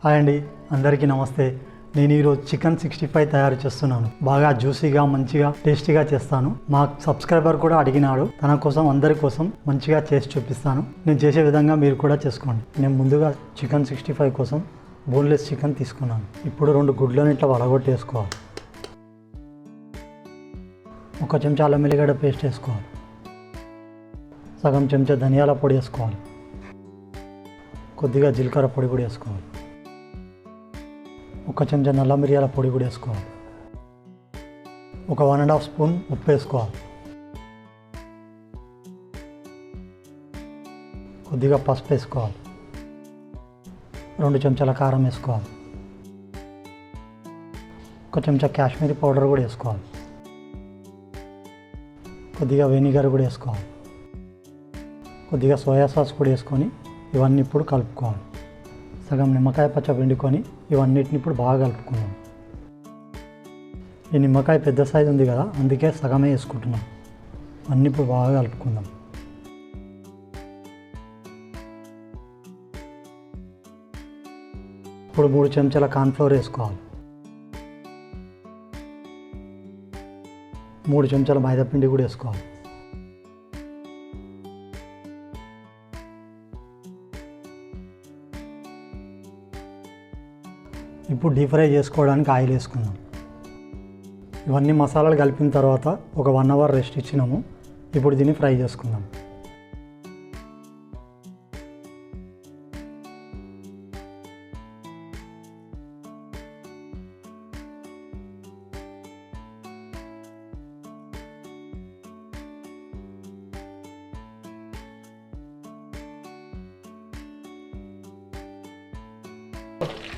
Hi అండి, అందరికీ నమస్తే. నేను ఈరోజు చికెన్ 65 తయారు చేస్తున్నాను. బాగా జ్యూసీగా మంచిగా టేస్టీగా చేస్తాను. మా సబ్స్క్రైబర్ కూడా అడిగినాడు, తన కోసం అందరి కోసం మంచిగా చేసి చూపిస్తాను. నేను చేసే విధంగా మీరు కూడా చేసుకోండి. నేను ముందుగా చికెన్ 65 కోసం బోన్లెస్ చికెన్ తీసుకున్నాను. ఇప్పుడు 2 గుడ్లను ఇట్లా వడగొట్టేసుకోవాలి. 1 చెంచా అల్లం వెల్లిగడ్డ పేస్ట్ వేసుకోవాలి. సగం చెంచా ధనియాల పొడి వేసుకోవాలి. కొద్దిగా జీలకర్ర పొడి కూడా వేసుకోవాలి. 1 చెంచా నల్ల మిరియాల పొడి కూడా వేసుకోవాలి. 1.5 స్పూన్ ఉప్పు వేసుకోవాలి. కొద్దిగా పసుపు వేసుకోవాలి. 2 చెంచాల కారం వేసుకోవాలి. 1 చెంచా కాశ్మీరీ పౌడర్ కూడా వేసుకోవాలి. కొద్దిగా వెనిగర్ కూడా వేసుకోవాలి. కొద్దిగా సోయా సాస్ కూడా వేసుకొని ఇవన్నీ ఇప్పుడు కలుపుకోవాలి. సగం నిమ్మకాయ పచ్చ పిండుకొని ఇవన్నిటిని ఇప్పుడు బాగా కలుపుకుందాం. ఈ నిమ్మకాయ పెద్ద సైజు ఉంది కదా, అందుకే సగమే వేసుకుంటున్నాం. అన్నీ ఇప్పుడు బాగా కలుపుకుందాం. ఇప్పుడు 3 చెంచాల కార్న్ఫ్లోర్ వేసుకోవాలి. 3 చెంచాల మైదా పిండి కూడా వేసుకోవాలి. ఇప్పుడు డీప్ ఫ్రై చేసుకోవడానికి ఆయిల్ వేసుకుందాం. ఇవన్నీ మసాలాలు కలిపిన తర్వాత ఒక 1 అవర్ రెస్ట్ ఇచ్చినాము. ఇప్పుడు దీన్ని ఫ్రై చేసుకుందాం.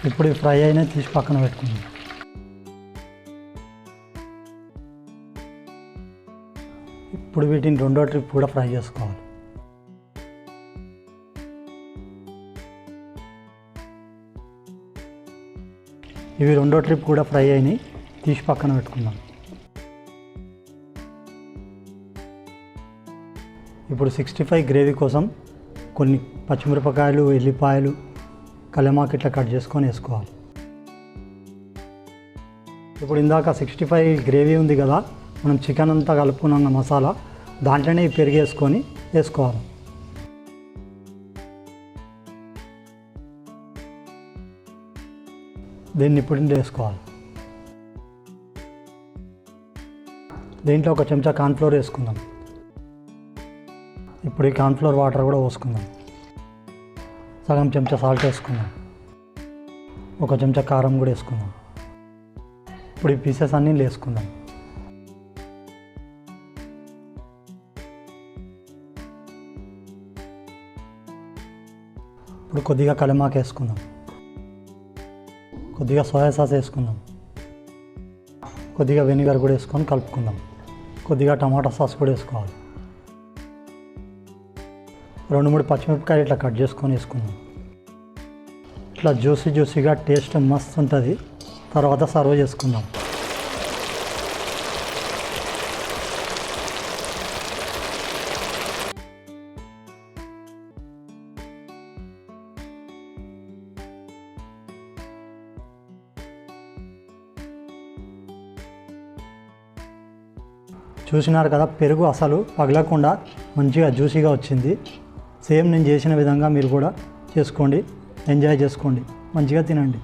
ఇప్పుడు ఈ ఫ్రై అయినా తీసి పక్కన పెట్టుకుందాం. ఇప్పుడు వీటిని 2వ ట్రిప్ కూడా ఫ్రై చేసుకోవాలి. ఇవి 2వ ట్రిప్ కూడా ఫ్రై అయినాయి, తీసి పక్కన పెట్టుకుందాం. ఇప్పుడు 65 గ్రేవీ కోసం కొన్ని పచ్చిమిరపకాయలు, ఎల్లిపాయలు, కలమాకు ఇట్లా కట్ చేసుకొని వేసుకోవాలి. ఇప్పుడు ఇందాక 65 గ్రేవీ ఉంది కదా, మనం చికెన్ అంతా కలుపుకున్న మసాలా దాంట్లోనే పెరుగు వేసుకొని వేసుకోవాలి. దీన్ని ఇప్పుడు వేసుకోవాలి. దీంట్లో 1 చెంచా కార్న్ఫ్లోర్ వేసుకుందాం. ఇప్పుడు ఈ కార్న్ఫ్లోర్ వాటర్ కూడా పోసుకుందాం. సగం చెంచా సాల్ట్ వేసుకుందాం. 1 చెంచా కారం కూడా వేసుకుందాం. ఇప్పుడు ఈ పీసెస్ అన్నీ వేసుకుందాం. ఇప్పుడు కొద్దిగా కలమాకు వేసుకుందాం. కొద్దిగా సోయా సాస్ వేసుకుందాం. కొద్దిగా వెనిగర్ కూడా వేసుకొని కలుపుకుందాం. కొద్దిగా టమాటా సాస్ కూడా వేసుకోవాలి. 2-3 పచ్చిమిరపకాయలు ఇట్లా కట్ చేసుకొని వేసుకుందాం. ఇట్లా జ్యూసీగా టేస్ట్ మస్తు ఉంటుంది. తర్వాత సర్వ్ చేసుకుందాం. చూసినారు కదా, పెరుగు అసలు పగలకుండా మంచిగా జ్యూసీగా వచ్చింది. సేమ్ నేను చేసిన విధంగా మీరు కూడా చేసుకోండి, ఎంజాయ్ చేసుకోండి, మంచిగా తినండి.